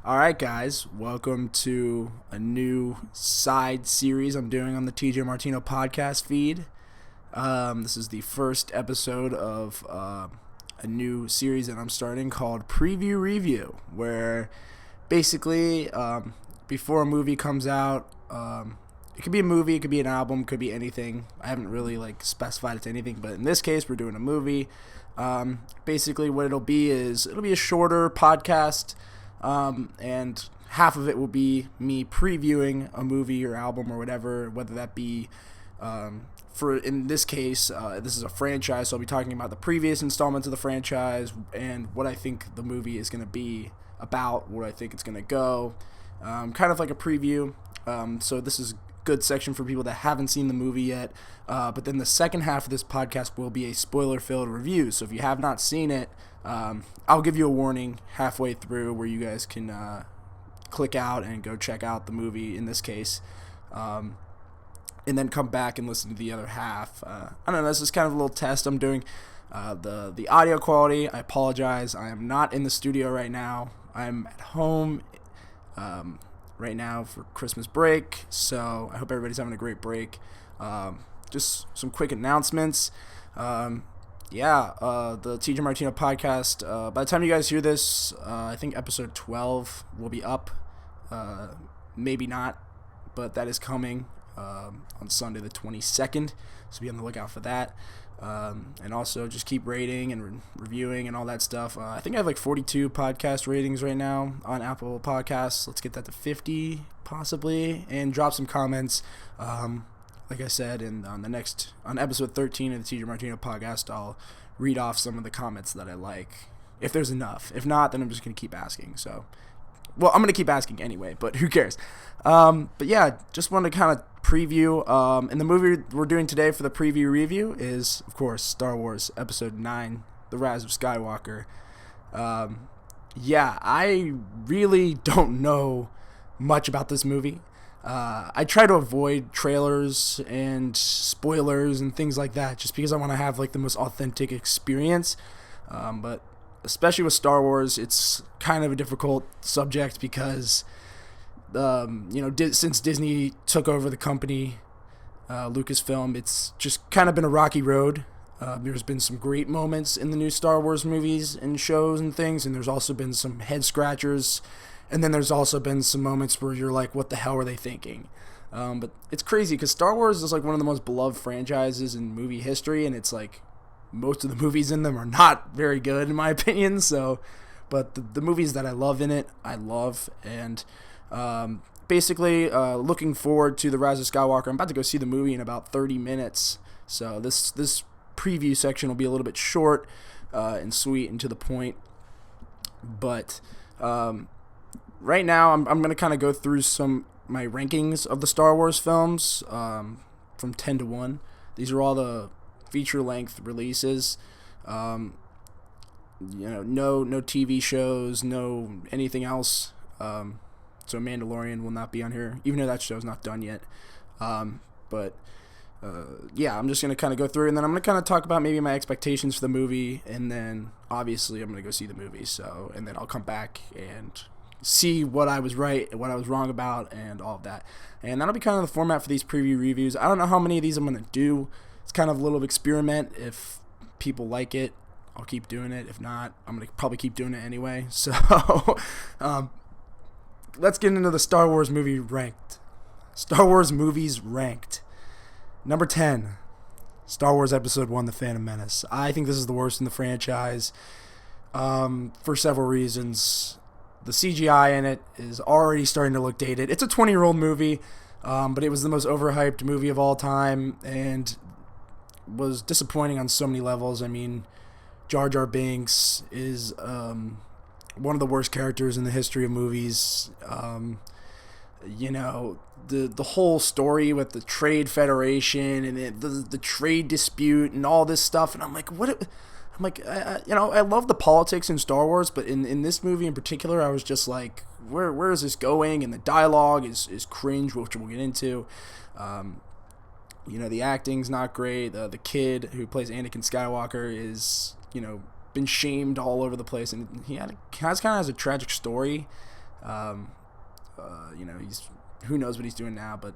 All right, guys, welcome to a new side series I'm doing on the TJ Martino podcast feed. This is the first episode of a new series that I'm starting called Preview Review, where basically before a movie comes out, it could be a movie, it could be an album, it could be anything. I haven't really specified it to anything, but in this case, we're doing a movie. Basically, what it'll be is it'll be a shorter podcast. And half of it will be me previewing a movie or album or whatever, whether that be, in this case, this is a franchise, so I'll be talking about the previous installments of the franchise and what I think the movie is going to be about, where I think it's going to go, kind of like a preview. So this is a good section for people that haven't seen the movie yet, but then the second half of this podcast will be a spoiler-filled review, so if you have not seen it, I'll give you a warning halfway through where you guys can click out and go check out the movie in this case, and then come back and listen to the other half. I don't know, this is kind of a little test I'm doing. The audio quality, I apologize. I am not in the studio right now. I'm at home right now for Christmas break, so I hope everybody's having a great break. Just some quick announcements. The TJ Martino podcast, by the time you guys hear this, I think episode 12 will be up. Maybe not, but that is coming on Sunday the 22nd, so be on the lookout for that. And also just keep rating and reviewing and all that stuff. I think I have 42 podcast ratings right now on Apple Podcasts. Let's get that to 50 possibly, and drop some comments. Like I said, on episode 13 of the TJ Martino podcast, I'll read off some of the comments that I like, if there's enough. If not, then I'm just going to keep asking. I'm going to keep asking anyway, but who cares? But yeah, just wanted to kind of preview. And the movie we're doing today for the preview review is, of course, Star Wars Episode 9, The Rise of Skywalker. I really don't know much about this movie. I try to avoid trailers and spoilers and things like that just because I want to have the most authentic experience. But especially with Star Wars, it's kind of a difficult subject because, since Disney took over the company, Lucasfilm, it's just kind of been a rocky road. There's been some great moments in the new Star Wars movies and shows and things, and there's also been some head scratchers. And then there's also been some moments where you're like, what the hell are they thinking? But it's crazy because Star Wars is one of the most beloved franchises in movie history, and it's most of the movies in them are not very good in my opinion. But the movies that I love in it, I love. And basically looking forward to The Rise of Skywalker. I'm about to go see the movie in about 30 minutes. So this preview section will be a little bit short and sweet and to the point. But right now, I'm going to kind of go through my rankings of the Star Wars films from 10 to 1. These are all the feature-length releases. No TV shows, no anything else. So Mandalorian will not be on here, even though that show's not done yet. I'm just going to kind of go through, and then I'm going to kind of talk about maybe my expectations for the movie, and then obviously I'm going to go see the movie. And then I'll come back and see what I was right and what I was wrong about and all of that. And that'll be kind of the format for these preview reviews. I don't know how many of these I'm going to do. It's kind of a little experiment. If people like it, I'll keep doing it. If not, I'm going to probably keep doing it anyway. So let's get into the Star Wars movie ranked. Star Wars movies ranked. Number 10, Star Wars Episode 1, The Phantom Menace. I think this is the worst in the franchise for several reasons. The CGI in it is already starting to look dated. It's a 20-year-old movie, but it was the most overhyped movie of all time and was disappointing on so many levels. I mean, Jar Jar Binks is one of the worst characters in the history of movies. The whole story with the Trade Federation and the trade dispute and all this stuff, and I'm like, what? I'm like, I love the politics in Star Wars, but in this movie in particular, I was just like, where is this going? And the dialogue is cringe, which we'll get into. The acting's not great. The kid who plays Anakin Skywalker is, been shamed all over the place, and he has kind of has a tragic story. Who knows what he's doing now, but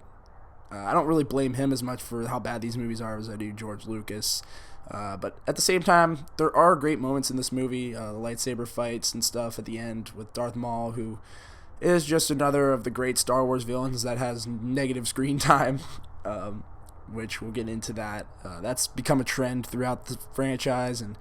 I don't really blame him as much for how bad these movies are as I do George Lucas. But at the same time, there are great moments in this movie, the lightsaber fights and stuff at the end with Darth Maul, who is just another of the great Star Wars villains that has negative screen time, which we'll get into that. That's become a trend throughout the franchise, and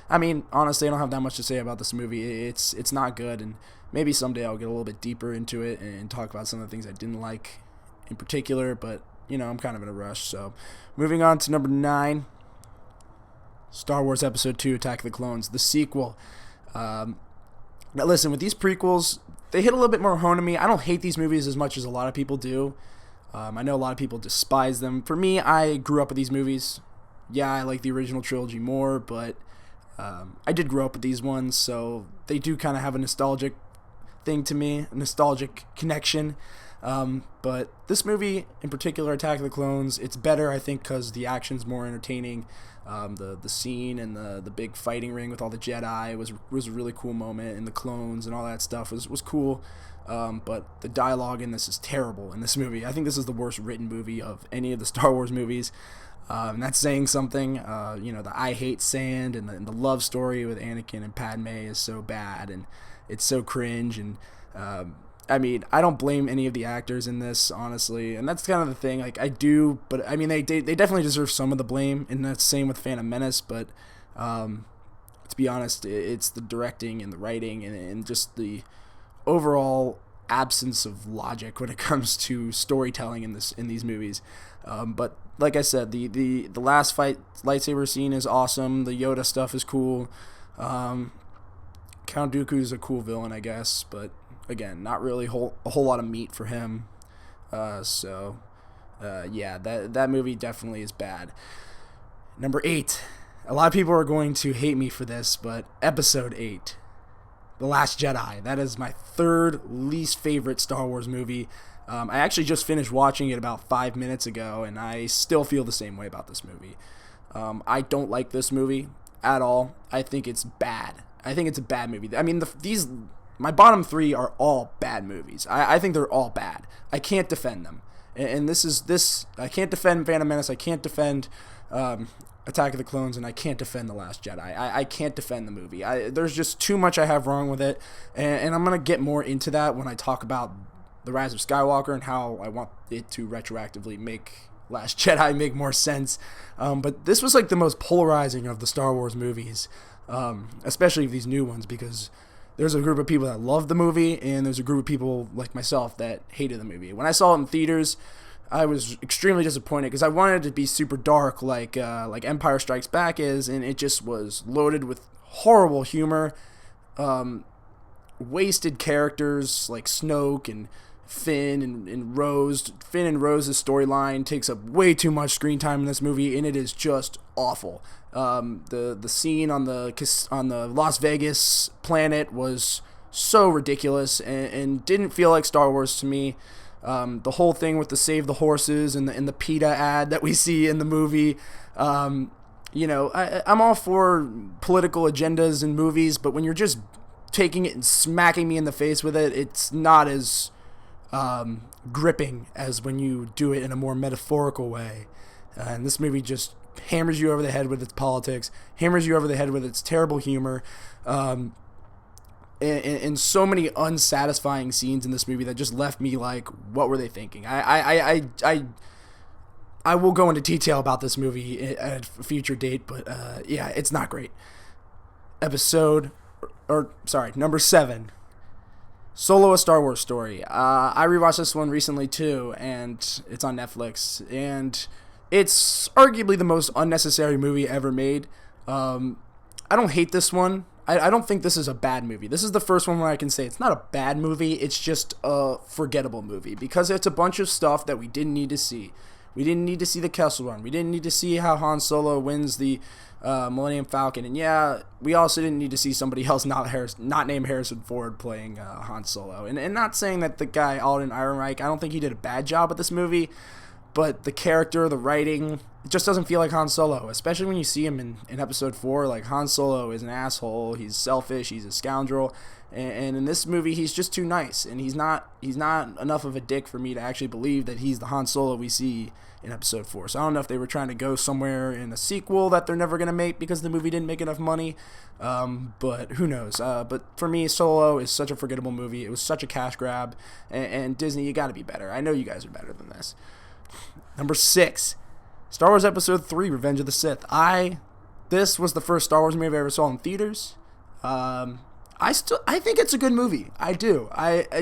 I mean, honestly, I don't have that much to say about this movie. It's not good, and maybe someday I'll get a little bit deeper into it and talk about some of the things I didn't like in particular, but, I'm kind of in a rush. So, moving on to number 9, Star Wars Episode 2, Attack of the Clones, the sequel. Now, listen, with these prequels, they hit a little bit more home to me. I don't hate these movies as much as a lot of people do. I know a lot of people despise them. For me, I grew up with these movies. Yeah, I like the original trilogy more, but I did grow up with these ones, so they do kind of have a nostalgic thing to me, a nostalgic connection. But this movie, in particular, Attack of the Clones, it's better, I think, because the action's more entertaining. The scene and the big fighting ring with all the Jedi was a really cool moment, and the clones and all that stuff was cool. But the dialogue in this is terrible in this movie. I think this is the worst written movie of any of the Star Wars movies. And that's saying something. The I hate sand and the love story with Anakin and Padme is so bad, and it's so cringe. And I don't blame any of the actors in this, honestly. And that's kind of the thing. Like, I do, but I mean, they definitely deserve some of the blame. And that's the same with Phantom Menace. But to be honest, it's the directing and the writing and just the overall absence of logic when it comes to storytelling in these movies. But like I said, the last fight lightsaber scene is awesome. The Yoda stuff is cool. Count Dooku is a cool villain, I guess, but again, not really a whole lot of meat for him. That movie definitely is bad. Number 8. A lot of people are going to hate me for this, but Episode 8, The Last Jedi. That is my third least favorite Star Wars movie. I actually just finished watching it about 5 minutes ago, and I still feel the same way about this movie. I don't like this movie at all. I think it's bad. I think it's a bad movie. I mean, my bottom 3 are all bad movies. I think they're all bad. I can't defend them. And I can't defend Phantom Menace. I can't defend Attack of the Clones, and I can't defend The Last Jedi. I can't defend the movie. There's just too much I have wrong with it, and I'm going to get more into that when I talk about The Rise of Skywalker and how I want it to retroactively make Last Jedi make more sense. But this was like the most polarizing of the Star Wars movies, especially these new ones, because there's a group of people that love the movie, and there's a group of people like myself that hated the movie. When I saw it in theaters, I was extremely disappointed because I wanted it to be super dark like Empire Strikes Back is, and it just was loaded with horrible humor, wasted characters like Snoke and Finn and Rose. Finn and Rose's storyline takes up way too much screen time in this movie, and it is just awful. The scene on the Las Vegas planet was so ridiculous and didn't feel like Star Wars to me. The whole thing with the Save the Horses and the PETA ad that we see in the movie. I'm all for political agendas in movies, but when you're just taking it and smacking me in the face with it, it's not as gripping as when you do it in a more metaphorical way. And this movie just hammers you over the head with its politics, hammers you over the head with its terrible humor, and so many unsatisfying scenes in this movie that just left me like, what were they thinking? I will go into detail about this movie at a future date, but it's not great. Number 7. Solo: A Star Wars Story. I rewatched this one recently too, and it's on Netflix, and it's arguably the most unnecessary movie ever made. I don't hate this one. I don't think this is a bad movie. This is the first one where I can say it's not a bad movie, it's just a forgettable movie, because it's a bunch of stuff that we didn't need to see. We didn't need to see the Kessel Run. We didn't need to see how Han Solo wins the Millennium Falcon. And we also didn't need to see somebody else not named Harrison Ford playing Han Solo. And not saying that the guy Alden Ehrenreich, I don't think he did a bad job with this movie, but the character, the writing, it just doesn't feel like Han Solo, especially when you see him in episode 4. Like, Han Solo is an asshole, he's selfish, he's a scoundrel, and in this movie he's just too nice, and he's not enough of a dick for me to actually believe that he's the Han Solo we see in episode 4. So I don't know if they were trying to go somewhere in a sequel that they're never going to make because the movie didn't make enough money, but who knows. But for me, Solo is such a forgettable movie. It was such a cash grab, and Disney, you got to be better. I know you guys are better than this. Number 6, Star Wars Episode 3, Revenge of the Sith. This was the first Star Wars movie I ever saw in theaters. I think it's a good movie. I do.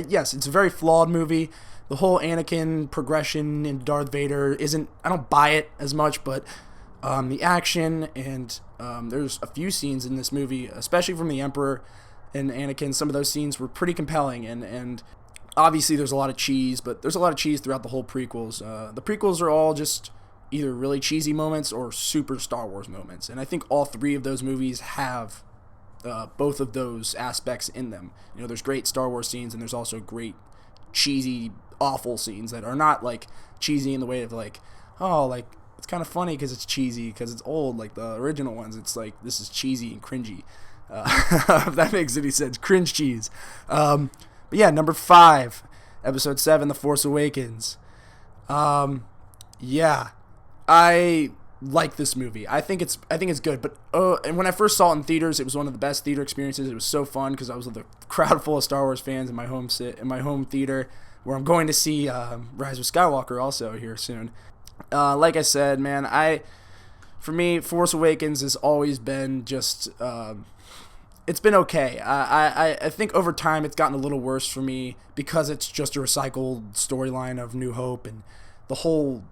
Yes, it's a very flawed movie. The whole Anakin progression in Darth Vader I don't buy it as much, but the action and there's a few scenes in this movie, especially from the Emperor and Anakin, some of those scenes were pretty compelling, and obviously there's a lot of cheese, but there's a lot of cheese throughout the whole prequels. The prequels are all just either really cheesy moments or super Star Wars moments, and I think all 3 of those movies have both of those aspects in them. You know, there's great Star Wars scenes, and there's also great cheesy, awful scenes that are not like cheesy in the way of like, oh, like it's kind of funny because it's cheesy because it's old, like the original ones. It's like, this is cheesy and cringy. If that makes any sense. Cringe cheese. But yeah, number 5, Episode 7, The Force Awakens. Yeah, I like this movie. I think it's good, but and when I first saw it in theaters, it was one of the best theater experiences. It was so fun because I was with a crowd full of Star Wars fans in my home theater, where I'm going to see Rise of Skywalker also here soon. Like I said, man, for me, Force Awakens has always been just it's been okay. I think over time it's gotten a little worse for me because it's just a recycled storyline of New Hope, and the whole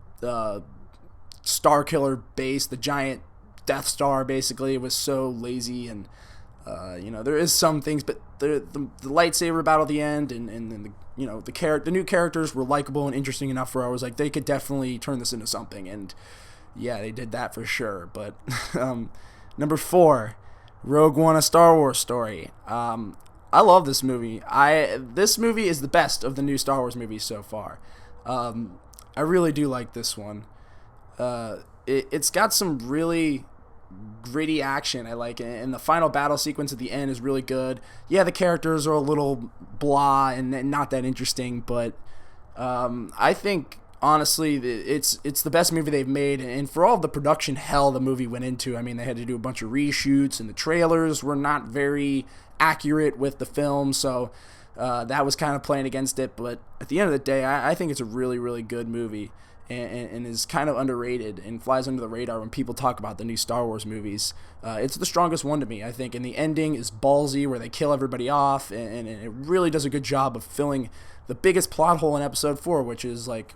Star Killer base, the giant Death Star, basically was so lazy, and there is some things, but the lightsaber battle at the end and the new characters were likable and interesting enough where I was like, they could definitely turn this into something, and yeah, they did that for sure. But number 4, Rogue One: A Star Wars Story. I love this movie. This movie is the best of the new Star Wars movies so far. I really do like this one. It's got some really gritty action I like, and the final battle sequence at the end is really good. Yeah, the characters are a little blah and not that interesting, but I think honestly it's the best movie they've made, and for all of the production hell the movie went into, I mean, they had to do a bunch of reshoots, and the trailers were not very accurate with the film, so that was kind of playing against it. But at the end of the day, I think it's a really, really good movie, and is kind of underrated and flies under the radar when people talk about the new Star Wars movies. It's the strongest one to me, I think, and the ending is ballsy where they kill everybody off, and it really does a good job of filling the biggest plot hole in episode 4, which is like,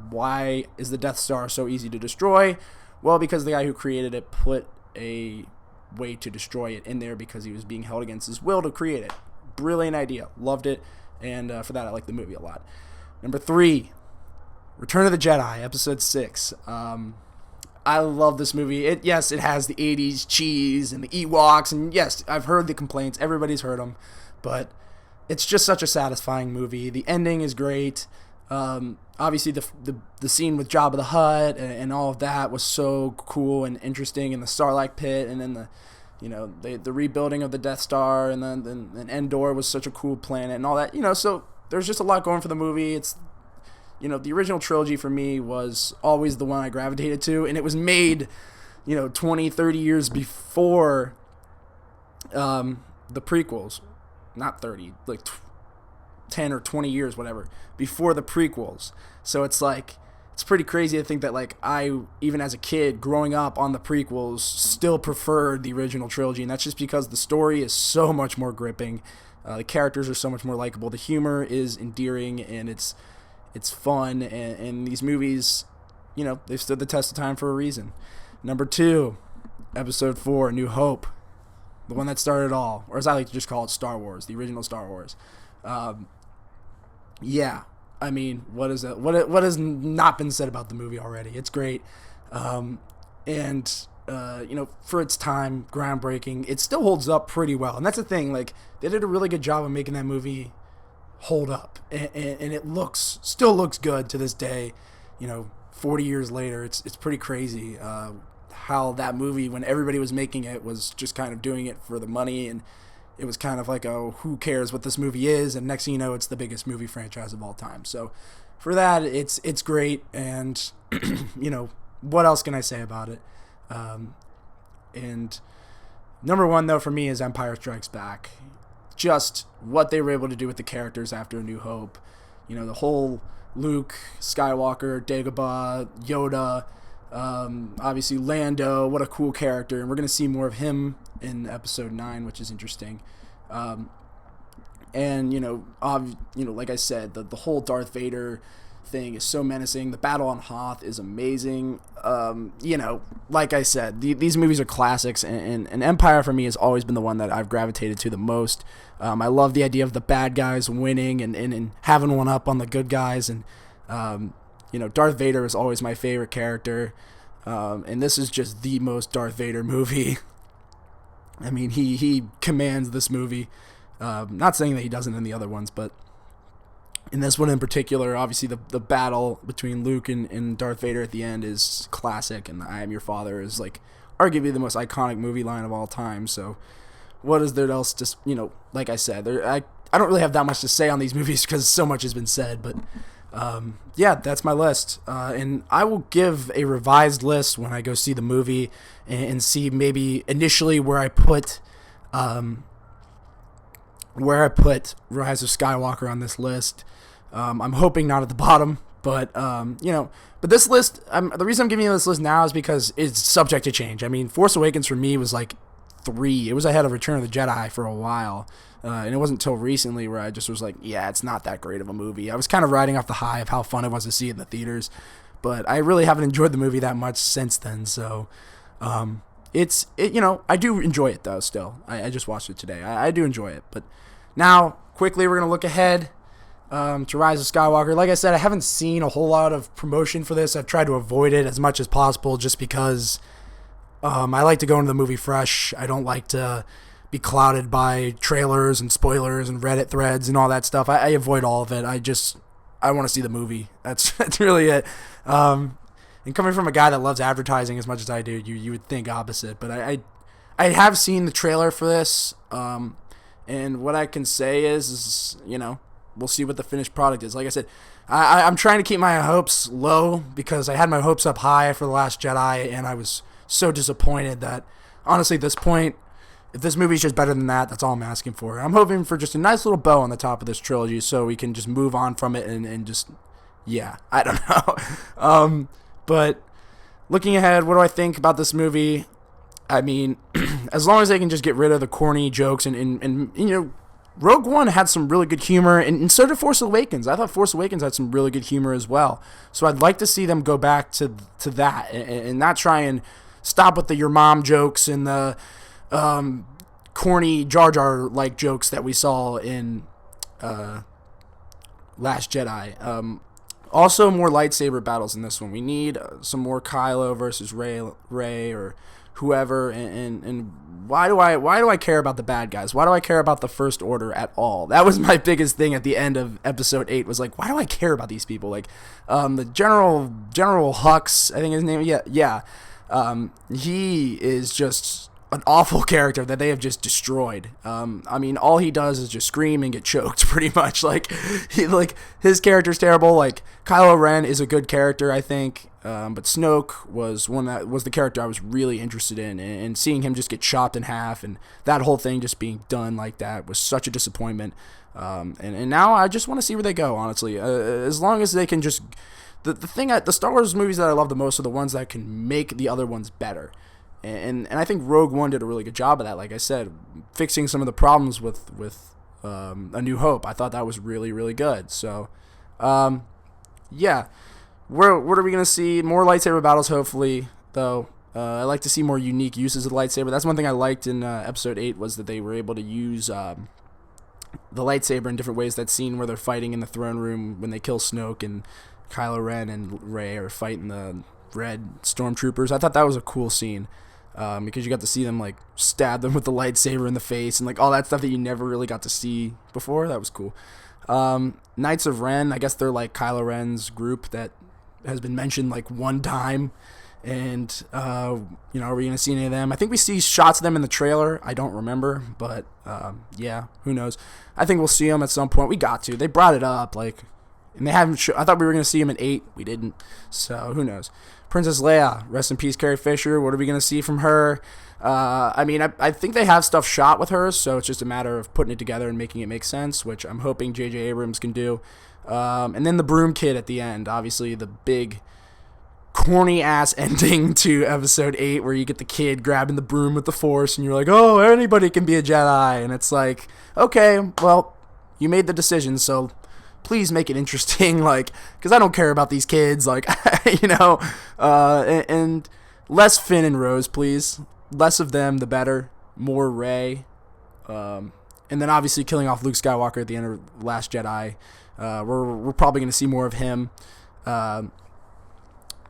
why is the Death Star so easy to destroy? Well, because the guy who created it put a way to destroy it in there because he was being held against his will to create it. Brilliant idea. Loved it, and for that I like the movie a lot. Number 3, Return of the Jedi, Episode 6. I love this movie. It has the 80s cheese and the Ewoks, and yes, I've heard the complaints. Everybody's heard them, but it's just such a satisfying movie. The ending is great. Obviously, the scene with Jabba the Hutt and all of that was so cool and interesting, in the Sarlacc pit, and then the rebuilding of the Death Star, and then Endor was such a cool planet and all that. So there's just a lot going for the movie. It's the original trilogy for me was always the one I gravitated to, and it was made 20, 30 years before the prequels. Not 30, like 10 or 20 years, whatever, before the prequels. So it's like, it's pretty crazy to think that, like, I, even as a kid growing up on the prequels, still preferred the original trilogy, and that's just because the story is so much more gripping. The characters are so much more likable. The humor is endearing, and it's fun, and these movies, they've stood the test of time for a reason. Number 2, Episode 4, New Hope, the one that started it all, or as I like to just call it, Star Wars, the original Star Wars. Yeah, I mean, what is that? What has not been said about the movie already? It's great, and for its time, groundbreaking. It still holds up pretty well, and that's the thing. Like, they did a really good job of making that movie hold up, and it still looks good to this day. 40 years later. It's pretty crazy how that movie, when everybody was making it, was just kind of doing it for the money, and it was kind of like, oh, who cares what this movie is? And next thing you know, it's the biggest movie franchise of all time. So for that, it's great, and what else can I say about it? And number one, though, for me is Empire Strikes Back. Just what they were able to do with the characters after A New Hope. The whole Luke, Skywalker, Dagobah, Yoda, obviously Lando, what a cool character. And we're going to see more of him in Episode 9, which is interesting. And, like I said, the whole Darth Vader thing is so menacing. The battle on Hoth is amazing. Like I said, these movies are classics, and Empire for me has always been the one that I've gravitated to the most. I love the idea of the bad guys winning and having one up on the good guys, and Darth Vader is always my favorite character, and this is just the most Darth Vader movie. I mean, he commands this movie. Not saying that he doesn't in the other ones, but in this one in particular, obviously the battle between Luke and Darth Vader at the end is classic, and I Am Your Father is like arguably the most iconic movie line of all time. So what is there else? Just like I said, I don't really have that much to say on these movies because so much has been said. But that's my list, and I will give a revised list when I go see the movie and see maybe initially where I put Rise of Skywalker on this list. I'm hoping not at the bottom, but but this list, the reason I'm giving you this list now is because it's subject to change. I mean, Force Awakens for me was like 3. It was ahead of Return of the Jedi for a while, and it wasn't until recently where I just was like, yeah, it's not that great of a movie. I was kind of riding off the high of how fun it was to see it in the theaters, but I really haven't enjoyed the movie that much since then. So I do enjoy it though. Still, I just watched it today. I do enjoy it, but now quickly we're gonna look ahead to Rise of Skywalker. Like I said, I haven't seen a whole lot of promotion for this. I've tried to avoid it as much as possible just because I like to go into the movie fresh. I don't like to be clouded by trailers and spoilers and Reddit threads and all that stuff. I avoid all of it. I want to see the movie. That's really it. And coming from a guy that loves advertising as much as I do, you would think opposite. But I have seen the trailer for this, and what I can say is we'll see what the finished product is. Like I said, I'm trying to keep my hopes low because I had my hopes up high for The Last Jedi, and I was so disappointed that, honestly, at this point, if this movie's just better than that, that's all I'm asking for. I'm hoping for just a nice little bow on the top of this trilogy so we can just move on from it and just, I don't know. But looking ahead, what do I think about this movie? I mean, as long as they can just get rid of the corny jokes and Rogue One had some really good humor, and so did Force Awakens. I thought Force Awakens had some really good humor as well. So I'd like to see them go back to that and not try and stop with the your mom jokes and the corny Jar Jar-like jokes that we saw in Last Jedi. Also, more lightsaber battles in this one. We need some more Kylo versus Rey or whoever, and why do I care about the bad guys? Why do I care about the First Order at all? That was my biggest thing at the end of Episode 8, was like, why do I care about these people? Like, the General Hux, I think his name, he is just an awful character that they have just destroyed. I mean, all he does is just scream and get choked, pretty much. Like, his character's terrible. Like, Kylo Ren is a good character, I think, but Snoke was the character I was really interested in, and seeing him just get chopped in half and that whole thing just being done like that was such a disappointment. And now I just want to see where they go, honestly. As long as they can just... The Star Wars movies that I love the most are the ones that can make the other ones better. And I think Rogue One did a really good job of that. Like I said, fixing some of the problems with A New Hope. I thought that was really, really good. So, what are we going to see? More lightsaber battles, hopefully, though. I like to see more unique uses of the lightsaber. That's one thing I liked in Episode 8, was that they were able to use the lightsaber in different ways. That scene where they're fighting in the throne room when they kill Snoke and Kylo Ren and Rey are fighting the red stormtroopers. I thought that was a cool scene. Because you got to see them like stab them with the lightsaber in the face and like all that stuff that you never really got to see before. That was cool. Knights of Ren, I guess they're like Kylo Ren's group that has been mentioned like one time. And, are we going to see any of them? I think we see shots of them in the trailer. I don't remember, but, yeah, who knows? I think we'll see them at some point. We got to. They brought it up, and they haven't. I thought we were going to see them at 8. We didn't. So, who knows? Princess Leia, rest in peace, Carrie Fisher. What are we going to see from her? I think they have stuff shot with her, so it's just a matter of putting it together and making it make sense, which I'm hoping J.J. Abrams can do. And then the Broom Kid at the end, obviously the big corny ass ending to episode 8 where you get the kid grabbing the broom with the Force and you're like, oh, anybody can be a Jedi. And it's like, okay, well, you made the decision, so please make it interesting, because I don't care about these kids, and less Finn and Rose, please. Less of them, the better. More Rey. And then obviously killing off Luke Skywalker at the end of Last Jedi. We're probably going to see more of him.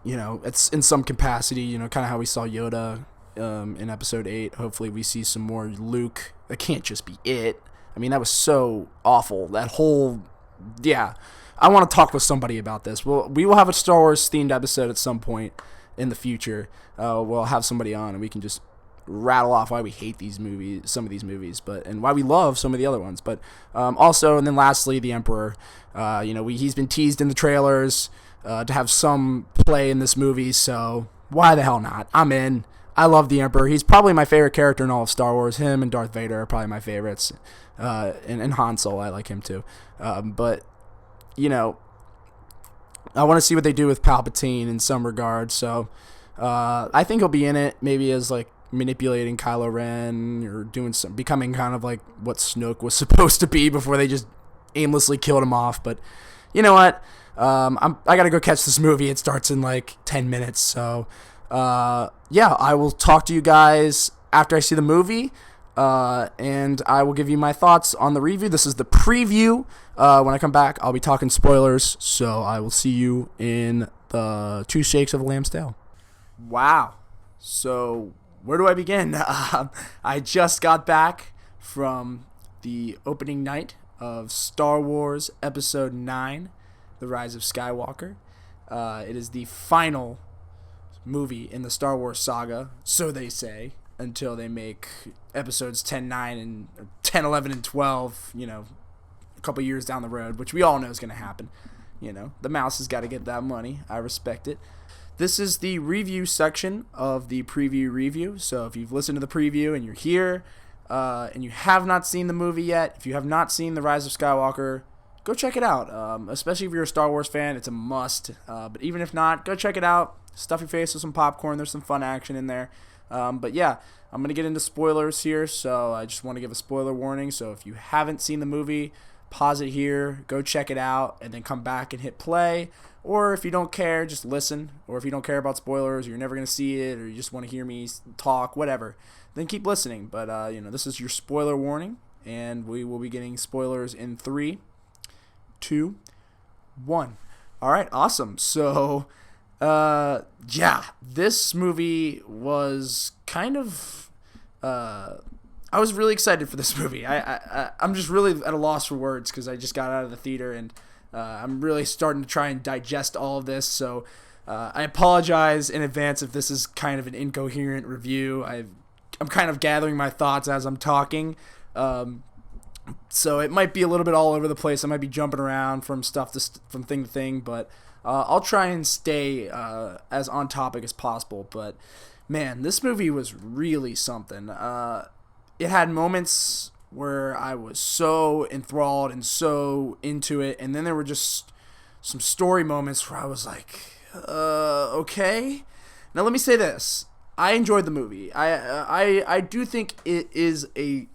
It's in some capacity, kind of how we saw Yoda in episode 8. Hopefully we see some more Luke. That can't just be it. I mean, that was so awful. That whole, yeah. I want to talk with somebody about this. We will have a Star Wars themed episode at some point in the future. We'll have somebody on and we can just rattle off why we hate some of these movies, and why we love some of the other ones. But also, and then lastly, the Emperor. He's been teased in the trailers to have some play in this movie, so why the hell not? I'm in. I love the Emperor. He's probably my favorite character in all of Star Wars. Him and Darth Vader are probably my favorites. And Han Solo, I like him too. But, I want to see what they do with Palpatine in some regard, so I think he'll be in it, maybe as, manipulating Kylo Ren or becoming kind of like what Snoke was supposed to be before they just aimlessly killed him off. But you know what? I gotta go catch this movie. It starts in 10 minutes. So, I will talk to you guys after I see the movie, and I will give you my thoughts on the review. This is the preview. When I come back, I'll be talking spoilers. So I will see you in the 2 Shakes of a Lamb's Tail. Wow. So where do I begin? I just got back from the opening night of Star Wars Episode 9, The Rise of Skywalker. It is the final movie in the Star Wars Saga, so they say, until they make Episodes 10, 9, and 10, 11, and 12, a couple years down the road, which we all know is going to happen. The mouse has got to get that money. I respect it. This is the review section of the preview review. So if you've listened to the preview and you're here and you have not seen the movie yet, if you have not seen The Rise of Skywalker, go check it out. Especially if you're a Star Wars fan, it's a must. But even if not, go check it out. Stuff your face with some popcorn. There's some fun action in there. But yeah, I'm going to get into spoilers here. So I just want to give a spoiler warning. So if you haven't seen the movie, pause it here, go check it out, and then come back and hit play. Or if you don't care, just listen. Or if you don't care about spoilers, or you're never going to see it, or you just want to hear me talk, whatever, then keep listening. But, this is your spoiler warning, and we will be getting spoilers in 3, 2, 1. All right, awesome. So, this movie was kind of... I was really excited for this movie. I'm just really at a loss for words because I just got out of the theater and I'm really starting to try and digest all of this. So I apologize in advance if this is kind of an incoherent review. I'm kind of gathering my thoughts as I'm talking. So it might be a little bit all over the place. I might be jumping around from from thing to thing, but I'll try and stay as on topic as possible. But man, this movie was really something. It had moments where I was so enthralled and so into it, and then there were just some story moments where I was like, okay. Now let me say this: I enjoyed the movie. I do think it is a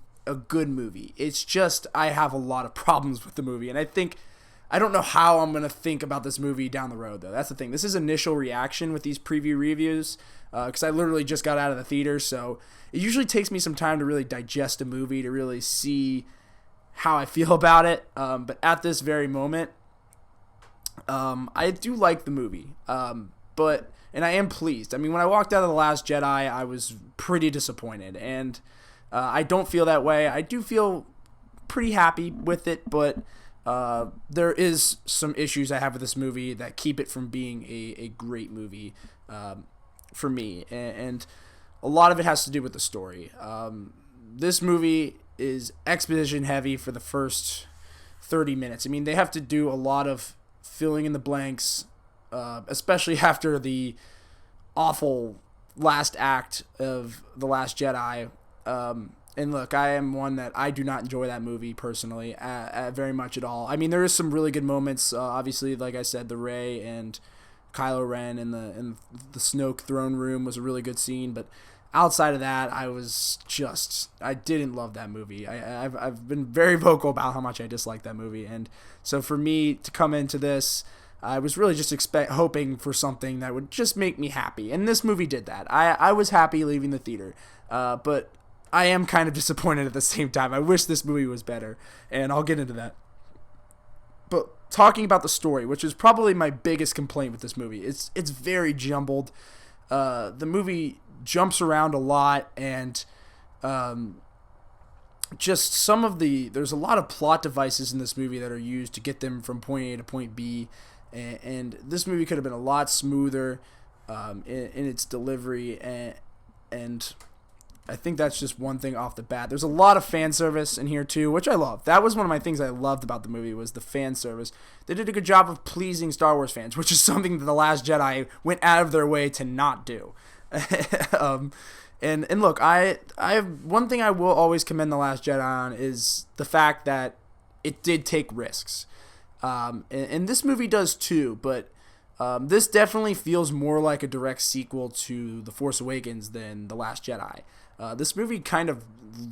good movie. It's just I have a lot of problems with the movie, and I don't know how I'm going to think about this movie down the road, though. That's the thing. This is initial reaction with these preview reviews, because I literally just got out of the theater, so it usually takes me some time to really digest a movie, to really see how I feel about it. But at this very moment, I do like the movie, and I am pleased. I mean, when I walked out of The Last Jedi, I was pretty disappointed, and I don't feel that way. I do feel pretty happy with it, but there is some issues I have with this movie that keep it from being a great movie for me, and a lot of it has to do with the story. This movie is exposition heavy for the first 30 minutes. I mean, they have to do a lot of filling in the blanks, especially after the awful last act of The Last Jedi. And look, I am one that I do not enjoy that movie personally, very much at all. I mean, there is some really good moments. Obviously, like I said, the Rey and Kylo Ren in the Snoke throne room was a really good scene, but outside of that, I didn't love that movie. I've been very vocal about how much I dislike that movie, and so for me to come into this, I was really just hoping for something that would just make me happy, and this movie did that. I was happy leaving the theater, but I am kind of disappointed at the same time. I wish this movie was better, and I'll get into that. But talking about the story, which is probably my biggest complaint with this movie, it's very jumbled. The movie jumps around a lot, and just there's a lot of plot devices in this movie that are used to get them from point A to point B, and this movie could have been a lot smoother in its delivery, and I think that's just one thing off the bat. There's a lot of fan service in here too, which I love. That was one of my things I loved about the movie, was the fan service. They did a good job of pleasing Star Wars fans, which is something that The Last Jedi went out of their way to not do. And look, I one thing I will always commend The Last Jedi on is the fact that it did take risks. And this movie does too, but this definitely feels more like a direct sequel to The Force Awakens than The Last Jedi. This movie kind of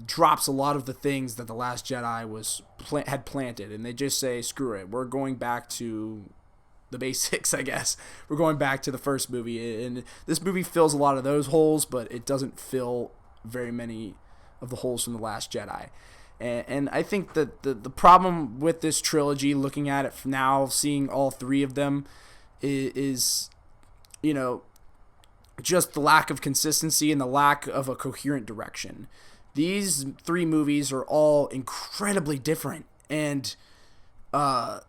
drops a lot of the things that The Last Jedi had planted, and they just say, screw it, we're going back to the basics, I guess. We're going back to the first movie, and this movie fills a lot of those holes, but it doesn't fill very many of the holes from The Last Jedi. And I think that the problem with this trilogy, looking at it now, seeing all three of them, is just the lack of consistency and the lack of a coherent direction. These three movies are all incredibly different, and not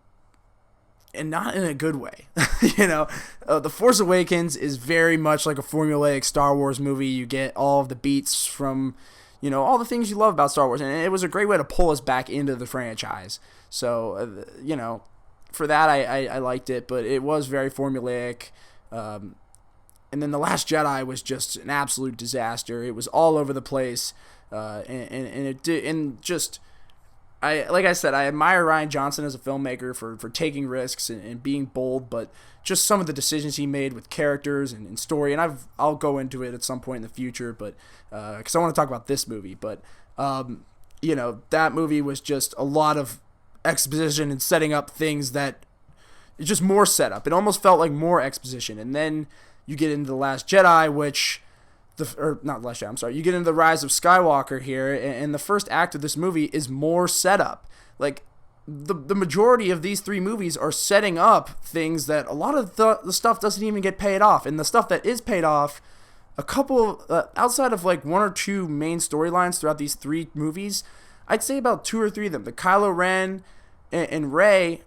in a good way. The Force Awakens is very much like a formulaic Star Wars movie. You get all of the beats from, all the things you love about Star Wars, and it was a great way to pull us back into the franchise. So, for that, I liked it, but it was very formulaic. And then The Last Jedi was just an absolute disaster. It was all over the place, like I said, I admire Rian Johnson as a filmmaker for taking risks and being bold, but just some of the decisions he made with characters and story, and I'll go into it at some point in the future, but because I want to talk about this movie, but that movie was just a lot of exposition and setting up things that it's just more setup. It almost felt like more exposition, and then you get into The Last Jedi, you get into the Rise of Skywalker here, and the first act of this movie is more setup. Like, the majority of these three movies are setting up things that a lot of the stuff doesn't even get paid off, and the stuff that is paid off, a couple, outside of like one or two main storylines throughout these three movies, I'd say about two or three of them, the Kylo Ren and Rey,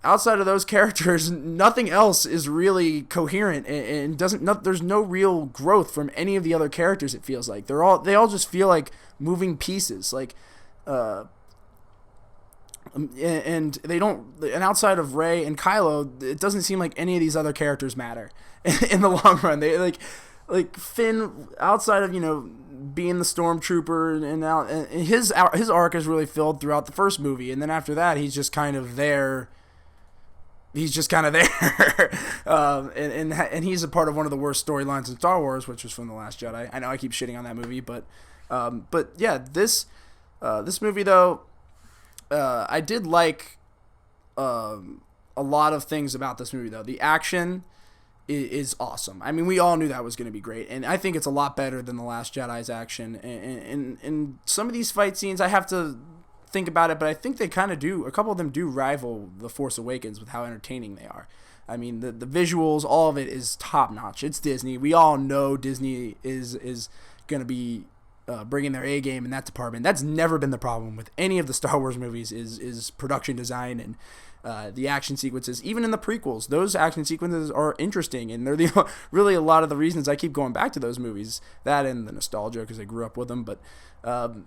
outside of those characters, nothing else is really coherent, and there's no real growth from any of the other characters. It feels like they all just feel like moving pieces, like, and they don't. And outside of Rey and Kylo, it doesn't seem like any of these other characters matter in the long run. They like Finn, outside of being the stormtrooper, and his arc is really filled throughout the first movie, and then after that he's just kind of there. And he's a part of one of the worst storylines in Star Wars, which was from The Last Jedi. I know I keep shitting on that movie, but yeah, this movie though, I did like a lot of things about this movie though. The action is awesome. I mean, we all knew that was going to be great, and I think it's a lot better than The Last Jedi's action. And some of these fight scenes, I have to think about it, but I think they kind of do. A couple of them do rival The Force Awakens with how entertaining they are. I mean, the visuals, all of it is top notch. It's Disney. We all know Disney is going to be bringing their A game in that department. That's never been the problem with any of the Star Wars movies is production design and the action sequences. Even in the prequels, those action sequences are interesting, and they're really a lot of the reasons I keep going back to those movies. That and the nostalgia because I grew up with them, but the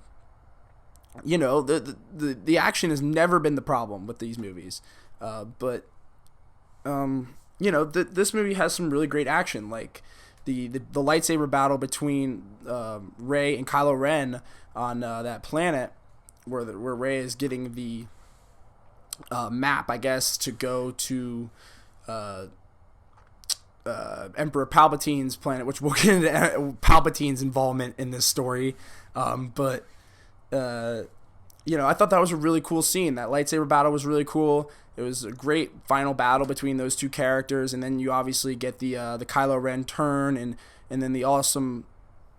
action has never been the problem with these movies. This movie has some really great action, like the lightsaber battle between Rey and Kylo Ren on that planet where Rey is getting the map, I guess, to go to Emperor Palpatine's planet, which we'll get into Palpatine's involvement in this story. I thought that was a really cool scene. That lightsaber battle was really cool. It was a great final battle between those two characters, and then you obviously get the Kylo Ren turn, and then the awesome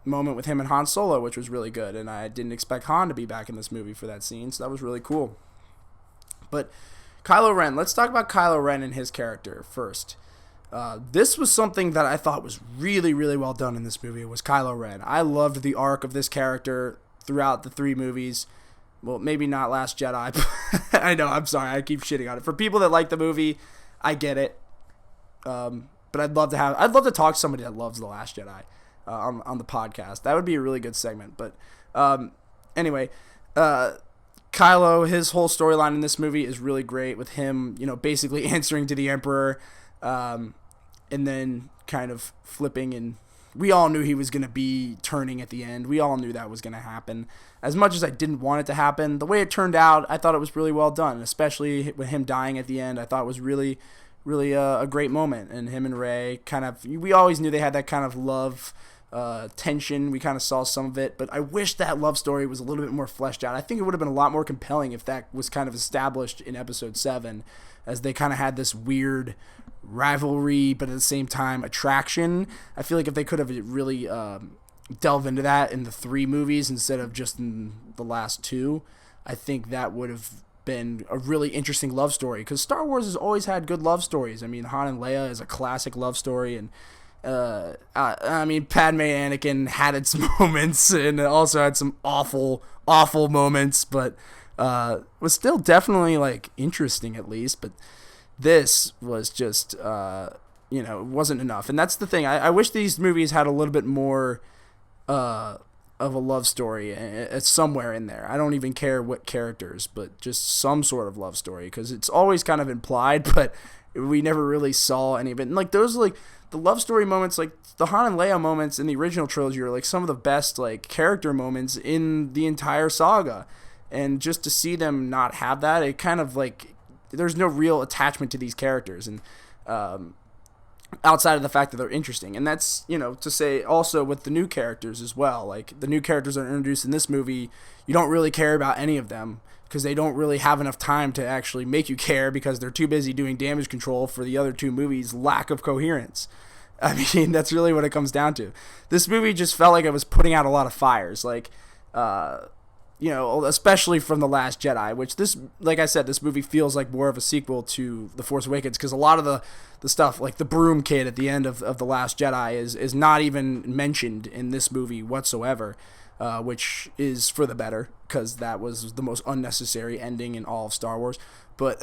moment with him and Han Solo, which was really good. And I didn't expect Han to be back in this movie for that scene, so that was really cool. But Kylo Ren, let's talk about Kylo Ren and his character first. This was something that I thought was really, really well done in this movie, was Kylo Ren. I loved the arc of this character throughout the 3 movies. Well, maybe not Last Jedi, but I know, I'm sorry, I keep shitting on it. For people that like the movie, I get it. But I'd love to talk to somebody that loves The Last Jedi on the podcast. That would be a really good segment. But anyway, Kylo, his whole storyline in this movie is really great, with him, basically answering to the Emperor, and then kind of flipping, and we all knew he was going to be turning at the end. We all knew that was going to happen. As much as I didn't want it to happen, the way it turned out, I thought it was really well done, especially with him dying at the end. I thought it was really, really a great moment. And him and Rey we always knew they had that kind of love tension. We kind of saw some of it, but I wish that love story was a little bit more fleshed out. I think it would have been a lot more compelling if that was kind of established in episode 7, as they kind of had this weird rivalry, but at the same time attraction. I feel like if they could have really delved into that in the 3 movies instead of just in the last 2, I think that would have been a really interesting love story, because Star Wars has always had good love stories. I mean, Han and Leia is a classic love story, and Padme and Anakin had its moments and also had some awful moments, but was still definitely interesting at least. But this was just it wasn't enough, and that's the thing. I wish these movies had a little bit more of a love story somewhere in there. I don't even care what characters, but just some sort of love story, because it's always kind of implied, but we never really saw any of it. And those the love story moments, like the Han and Leia moments in the original trilogy, are some of the best character moments in the entire saga. And just to see them not have that, it kind of there's no real attachment to these characters, and outside of the fact that they're interesting. And that's, to say also with the new characters as well. The new characters that are introduced in this movie, you don't really care about any of them, because they don't really have enough time to actually make you care, because they're too busy doing damage control for the other 2 movies' lack of coherence. I mean, that's really what it comes down to. This movie just felt like it was putting out a lot of fires, especially from The Last Jedi, which like I said, this movie feels like more of a sequel to The Force Awakens, because a lot of the stuff, like the broom kid at the end of The Last Jedi is not even mentioned in this movie whatsoever, which is for the better, because that was the most unnecessary ending in all of Star Wars. But,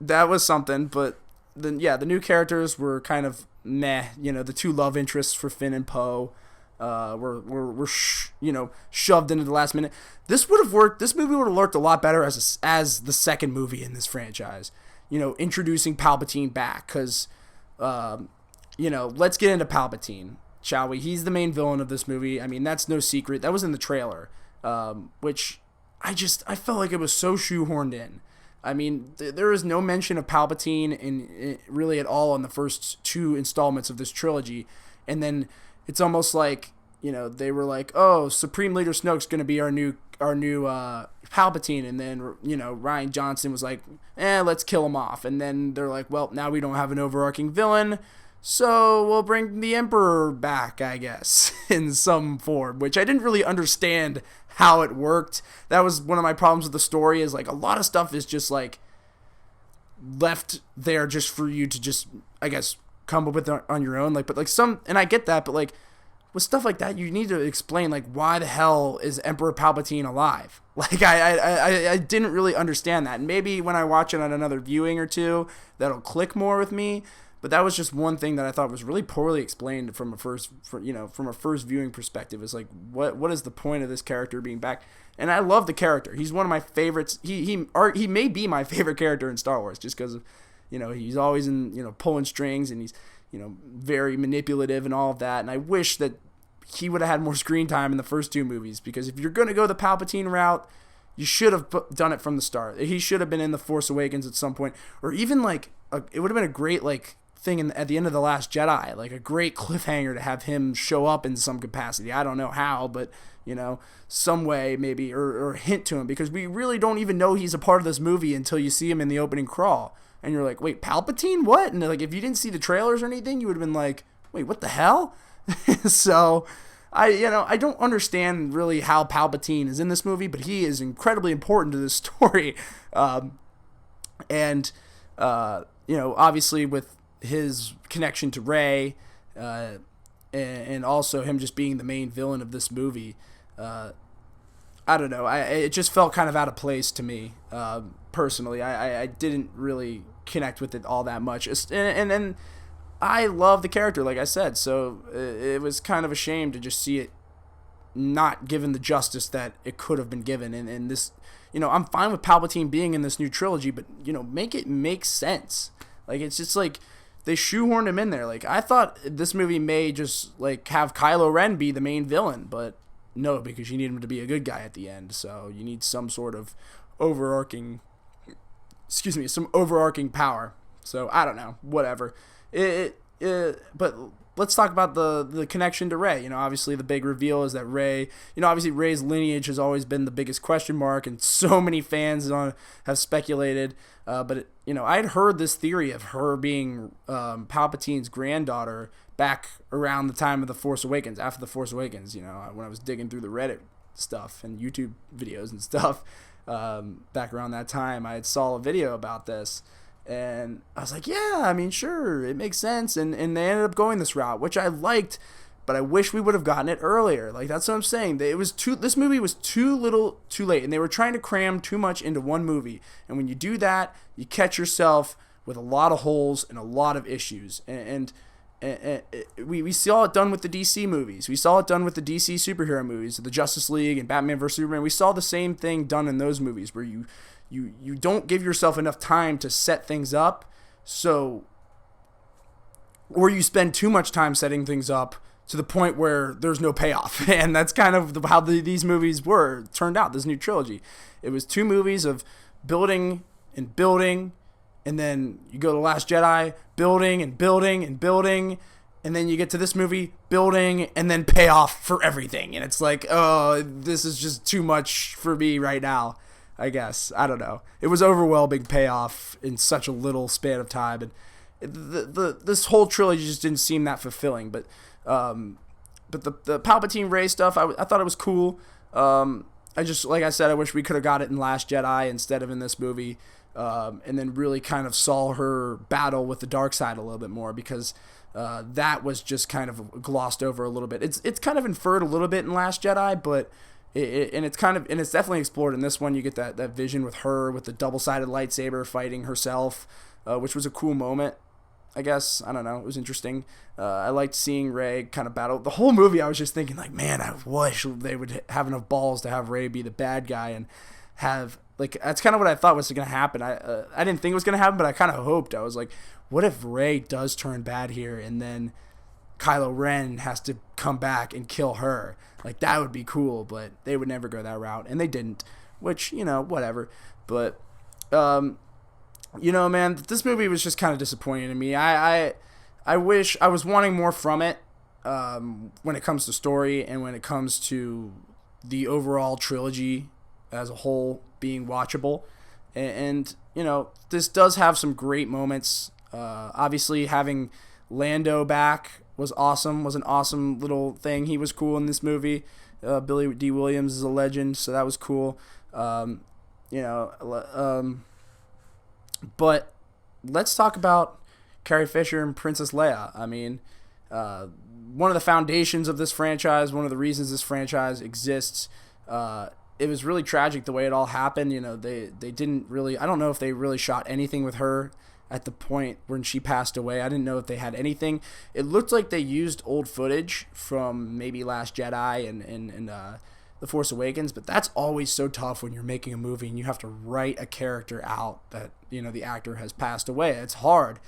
that was something. But then, the new characters were kind of meh. The 2 love interests for Finn and Poe were shoved into the last minute. This would have worked. This movie would have worked a lot better as the second movie in this franchise. Introducing Palpatine back, because let's get into Palpatine, shall we? He's the main villain of this movie. I mean, that's no secret. That was in the trailer, which I felt like it was so shoehorned in. I mean, there is no mention of Palpatine in really at all in the first 2 installments of this trilogy, and then it's almost like they were like, oh, Supreme Leader Snoke's gonna be our new Palpatine, and then Rian Johnson was like, let's kill him off, and then they're like, well, now we don't have an overarching villain, so we'll bring the Emperor back, I guess, in some form, which I didn't really understand how it worked. That was one of my problems with the story, is a lot of stuff is just left there just for you to just, I guess, come up with it on your own. Like, but like and I get that, but like with stuff like that, you need to explain like why the hell is Emperor Palpatine alive? Like I didn't really understand that. And maybe when I watch it on another viewing or two, that'll click more with me. But that was just one thing that I thought was really poorly explained from a first viewing perspective. Is like what is the point of this character being back? And I love the character. He's one of my favorites. He may be my favorite character in Star Wars just because of, he's always in, pulling strings, and he's, very manipulative and all of that. And I wish that he would have had more screen time in the first two movies, because if you're going to go the Palpatine route, you should have done it from the start. He should have been in The Force Awakens at some point, or even like it would have been a great like thing at the end of The Last Jedi, like a great cliffhanger to have him show up in some capacity. I don't know how, but some way maybe, or hint to him, because we really don't even know he's a part of this movie until you see him in the opening crawl, and you're like, wait, Palpatine, what? And like, if you didn't see the trailers or anything, you would have been like, wait, what the hell? So I don't understand really how Palpatine is in this movie, but he is incredibly important to this story. Obviously with his connection to Rey, and also him just being the main villain of this movie, I don't know. It just felt kind of out of place to me, personally. I didn't really connect with it all that much. And I love the character, like I said, so it was kind of a shame to just see it not given the justice that it could have been given. And this, I'm fine with Palpatine being in this new trilogy, but, make it make sense. Like, it's just like they shoehorned him in there. Like, I thought this movie may just, like, have Kylo Ren be the main villain, but no, because you need him to be a good guy at the end. So you need some sort of overarching power. So I don't know, whatever. But let's talk about the connection to Rey. Obviously the big reveal is that Rey, obviously Rey's lineage has always been the biggest question mark, and so many fans have speculated. But I'd heard this theory of her being Palpatine's granddaughter back around the time of The Force Awakens, after The Force Awakens, when I was digging through the Reddit stuff and YouTube videos and stuff, back around that time, I saw a video about this. And I was like, yeah, I mean, sure, it makes sense. And they ended up going this route, which I liked, but I wish we would have gotten it earlier. Like, that's what I'm saying. This movie was too little, too late, and they were trying to cram too much into one movie. And when you do that, you catch yourself with a lot of holes and a lot of issues. And we saw it done with the DC movies. We saw it done with the DC superhero movies, the Justice League and Batman vs. Superman. We saw the same thing done in those movies, where you don't give yourself enough time to set things up, or you spend too much time setting things up to the point where there's no payoff. And that's kind of how these movies turned out, this new trilogy. It was two movies of building and building, and then you go to Last Jedi, building and building and building, and then you get to this movie, building, and then payoff for everything. And it's like, oh, this is just too much for me right now, I guess. I don't know. It was overwhelming payoff in such a little span of time, and this whole trilogy just didn't seem that fulfilling. But the Palpatine Rey stuff, I thought it was cool. I just, like I said, I wish we could have got it in Last Jedi instead of in this movie, and then really kind of saw her battle with the dark side a little bit more, because that was just kind of glossed over a little bit. It's kind of inferred a little bit in Last Jedi, but it's definitely explored in this one. You get that vision with her with the double-sided lightsaber fighting herself, which was a cool moment, I guess. I don't know. It was interesting. I liked seeing Rey kind of battle. The whole movie I was just thinking, like, man, I wish they would have enough balls to have Rey be the bad guy and have, like, that's kind of what I thought was going to happen. I didn't think it was going to happen, but I kind of hoped. I was like, what if Rey does turn bad here and then Kylo Ren has to come back and kill her? Like, that would be cool, but they would never go that route, and they didn't, which, whatever. But, man, this movie was just kind of disappointing to me. I wish I was wanting more from it, when it comes to story and when it comes to the overall trilogy as a whole being watchable. And this does have some great moments. Obviously, having Lando back was awesome, was an awesome little thing. He was cool in this movie. Billy D. Williams is a legend, so that was cool. But let's talk about, Carrie Fisher and Princess Leia. I mean, one of the foundations of this franchise, one of the reasons this franchise exists. It was really tragic the way it all happened. You know, they didn't really, I don't know if they really shot anything with her at the point when she passed away. I didn't know if they had anything. It looked like they used old footage from maybe Last Jedi and The Force Awakens, but that's always so tough when you're making a movie and you have to write a character out that, you know, the actor has passed away. It's hard.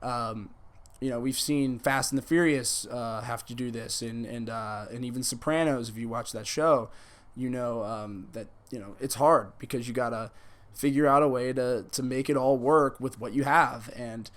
You know, we've seen Fast and the Furious have to do this, and even Sopranos, if you watch that show, you know that, you know, it's hard because you gotta figure out a way to make it all work with what you have. And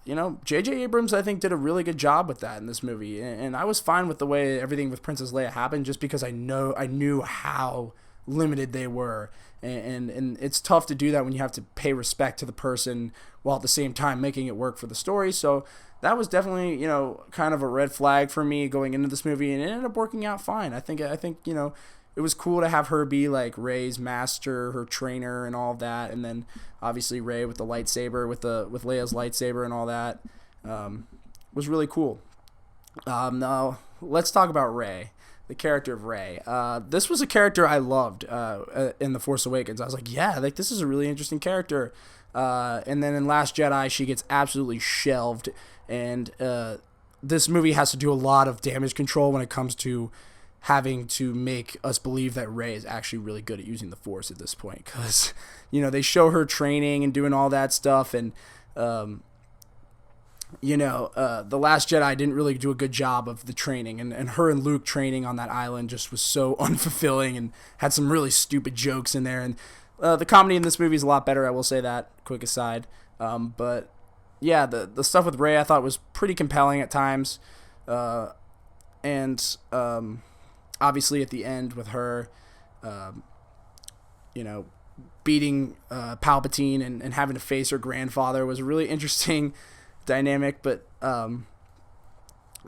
you know, J.J. Abrams, I think, did a really good job with that in this movie, and I was fine with the way everything with Princess Leia happened, just because I knew how limited they were, and it's tough to do that when you have to pay respect to the person while at the same time making it work for the story. So that was definitely, you know, kind of a red flag for me going into this movie, and it ended up working out fine. I think you know, it was cool to have her be like Rey's master, her trainer, and all of that, and then obviously Rey with the lightsaber, with Leia's lightsaber and all that, was really cool. Now let's talk about Rey, the character of Rey. This was a character I loved in The Force Awakens. I was like, yeah, like this is a really interesting character. And then in Last Jedi, she gets absolutely shelved, and this movie has to do a lot of damage control when it comes to having to make us believe that Rey is actually really good at using the Force at this point, because, you know, they show her training and doing all that stuff, and you know, The Last Jedi didn't really do a good job of the training, and her and Luke training on that island just was so unfulfilling and had some really stupid jokes in there. And the comedy in this movie is a lot better, I will say that, quick aside. But yeah, the stuff with Rey I thought was pretty compelling at times. And obviously at the end with her, you know, beating Palpatine and having to face her grandfather was a really interesting dynamic. But and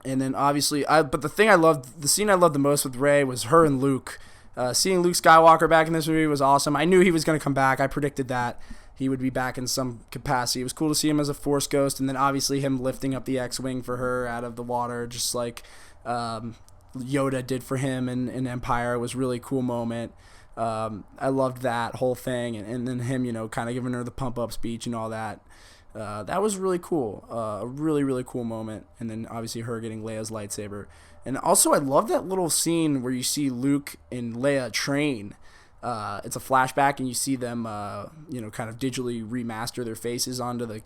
then obviously, but the scene I loved the most with Rey was her and Luke. Seeing Luke Skywalker back in this movie was awesome. I knew he was going to come back. I predicted that he would be back in some capacity. It was cool to see him as a Force ghost, and then obviously him lifting up the X-Wing for her out of the water, just like Yoda did for him in Empire. It was a really cool moment. I loved that whole thing, and then him, you know, kind of giving her the pump-up speech and all that. That was really cool. A really, really cool moment. And then obviously her getting Leia's lightsaber. And also I love that little scene where you see Luke and Leia train. It's a flashback, and you see them, you know, kind of digitally remaster their faces onto the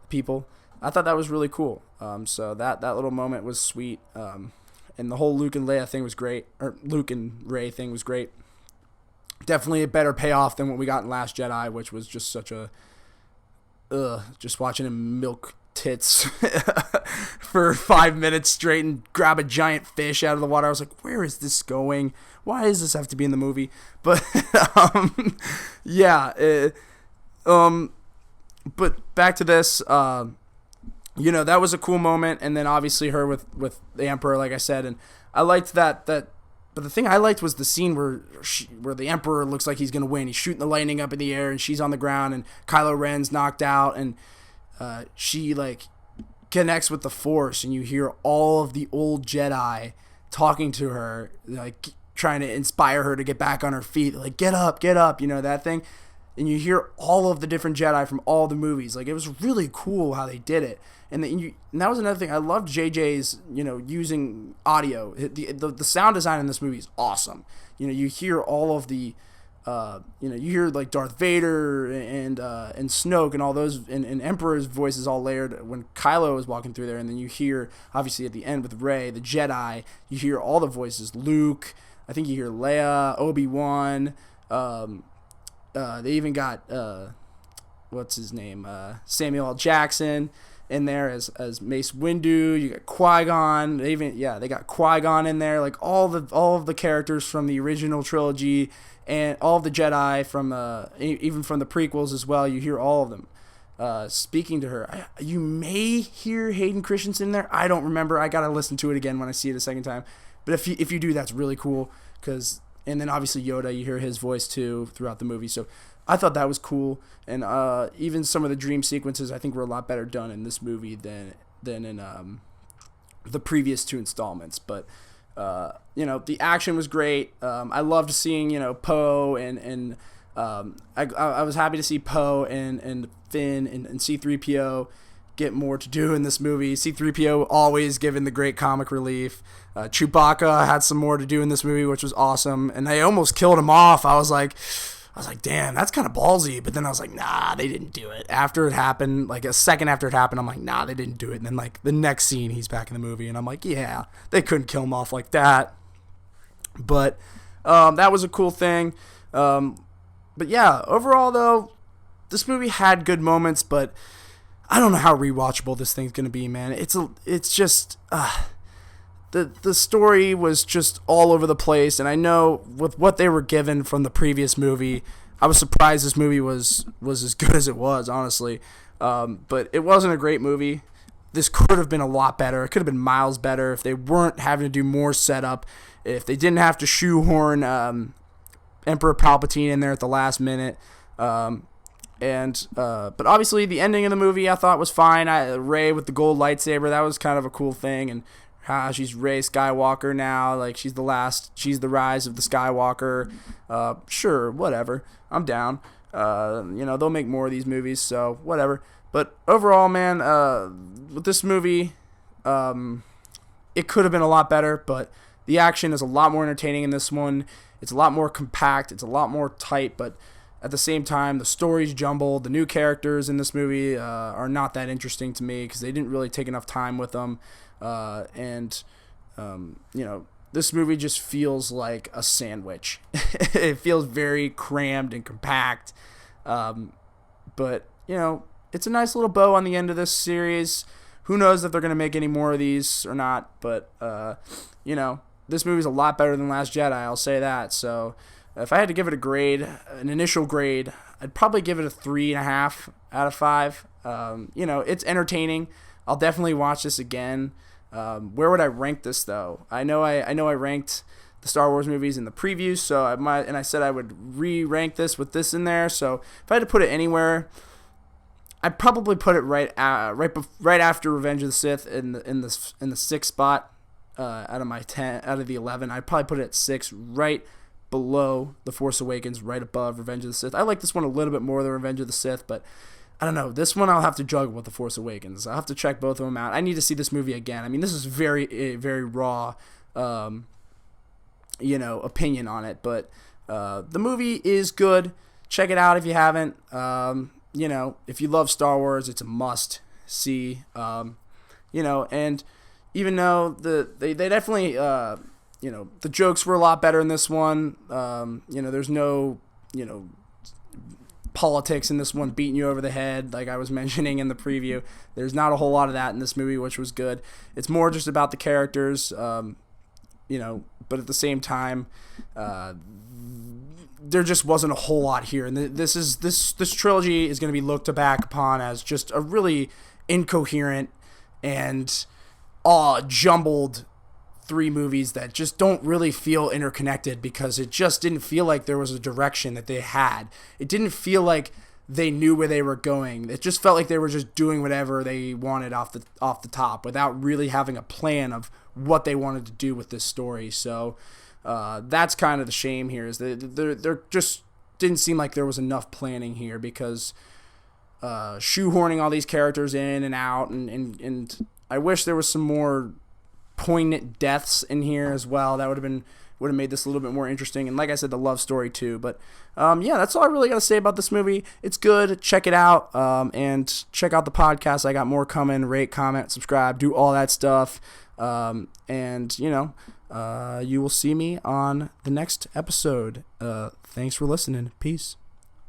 people. I thought that was really cool. So that little moment was sweet. And the whole Luke and Leia thing was great. Or Luke and Rey thing was great. Definitely a better payoff than what we got in Last Jedi, which was just such a... just watching him milk tits for 5 minutes straight and grab a giant fish out of the water. I was like, where is this going? Why does this have to be in the movie? But yeah, but back to this, you know, that was a cool moment. And then obviously her with the Emperor, like I said, and I liked that but the thing I liked was the scene where the Emperor looks like he's going to win. He's shooting the lightning up in the air, and she's on the ground, and Kylo Ren's knocked out, and she, like, connects with the Force, and you hear all of the old Jedi talking to her, like, trying to inspire her to get back on her feet. Like, get up, you know, that thing. And you hear all of the different Jedi from all the movies. Like, it was really cool how they did it. And that was another thing. I loved JJ's, you know, using audio. The sound design in this movie is awesome. You know, you hear all of the, you know, you hear like Darth Vader and Snoke and all those, and Emperor's voice is all layered when Kylo is walking through there. And then you hear, obviously at the end with Rey, the Jedi, you hear all the voices. Luke, I think you hear Leia, Obi-Wan, they even got, what's his name, Samuel L. Jackson in there as Mace Windu. You got Qui-Gon. They got Qui-Gon in there. Like all of the characters from the original trilogy and all of the Jedi from even from the prequels as well. You hear all of them speaking to her. You may hear Hayden Christensen there. I don't remember. I gotta listen to it again when I see it a second time. But if you do, that's really cool, because And then obviously Yoda, you hear his voice too throughout the movie. So I thought that was cool. And even some of the dream sequences I think were a lot better done in this movie than in the previous 2 installments. But the action was great. I loved seeing Poe and I was happy to see Poe and Finn and C-3PO get more to do in this movie. C-3PO always giving the great comic relief. Chewbacca had some more to do in this movie, which was awesome. And they almost killed him off. I was like, damn, that's kind of ballsy. But then I was like, nah, they didn't do it. After it happened, like a second after it happened, I'm like, nah, they didn't do it. And then like the next scene, he's back in the movie. And I'm like, yeah, they couldn't kill him off like that. But that was a cool thing. But yeah, overall though, this movie had good moments, but I don't know how rewatchable this thing's gonna be, man. It's just the story was just all over the place, and I know with what they were given from the previous movie, I was surprised this movie was as good as it was, honestly. But it wasn't a great movie. This could have been a lot better. It could have been miles better if they weren't having to do more setup, if they didn't have to shoehorn Emperor Palpatine in there at the last minute. But obviously the ending of the movie I thought was fine. Rey with the gold lightsaber, that was kind of a cool thing, and how she's Rey Skywalker now, like she's the rise of the Skywalker. Sure, whatever, I'm down. They'll make more of these movies, so whatever. But overall, man, with this movie, it could have been a lot better, but the action is a lot more entertaining in this one. It's a lot more compact, it's a lot more tight, but at the same time, the story's jumbled. The new characters in this movie are not that interesting to me because they didn't really take enough time with them. This movie just feels like a sandwich. It feels very crammed and compact. But it's a nice little bow on the end of this series. Who knows if they're going to make any more of these or not. But, this movie's a lot better than Last Jedi, I'll say that. So if I had to give it a grade, an initial grade, I'd probably give it a 3.5 out of 5. It's entertaining. I'll definitely watch this again. Where would I rank this though? I know I ranked the Star Wars movies in the previews, so I said I would re-rank this with this in there. So if I had to put it anywhere, I'd probably put it right after Revenge of the Sith in the 6th spot out of my 10 out of the 11. I'd probably put it at 6, right below The Force Awakens, right above Revenge of the Sith. I like this one a little bit more than Revenge of the Sith, but I don't know. This one I'll have to juggle with The Force Awakens. I'll have to check both of them out. I need to see this movie again. I mean, this is very, very raw, opinion on it, but the movie is good. Check it out if you haven't. If you love Star Wars, it's a must see. And even though they definitely, the jokes were a lot better in this one. There's no, politics in this one beating you over the head like I was mentioning in the preview. There's not a whole lot of that in this movie, which was good. It's more just about the characters, but at the same time, there just wasn't a whole lot here. And this trilogy is going to be looked back upon as just a really incoherent and jumbled 3 movies that just don't really feel interconnected because it just didn't feel like there was a direction that they had. It didn't feel like they knew where they were going. It just felt like they were just doing whatever they wanted off the top without really having a plan of what they wanted to do with this story. So that's kind of the shame here, is that there just didn't seem like there was enough planning here, because shoehorning all these characters in and out, and I wish there was some more poignant deaths in here as well. That would have made this a little bit more interesting. And like I said, the love story too. But that's all I really got to say about this movie. It's good. Check it out. And check out the podcast. I got more coming. Rate, comment, subscribe, do all that stuff. You will see me on the next episode. Thanks for listening. Peace.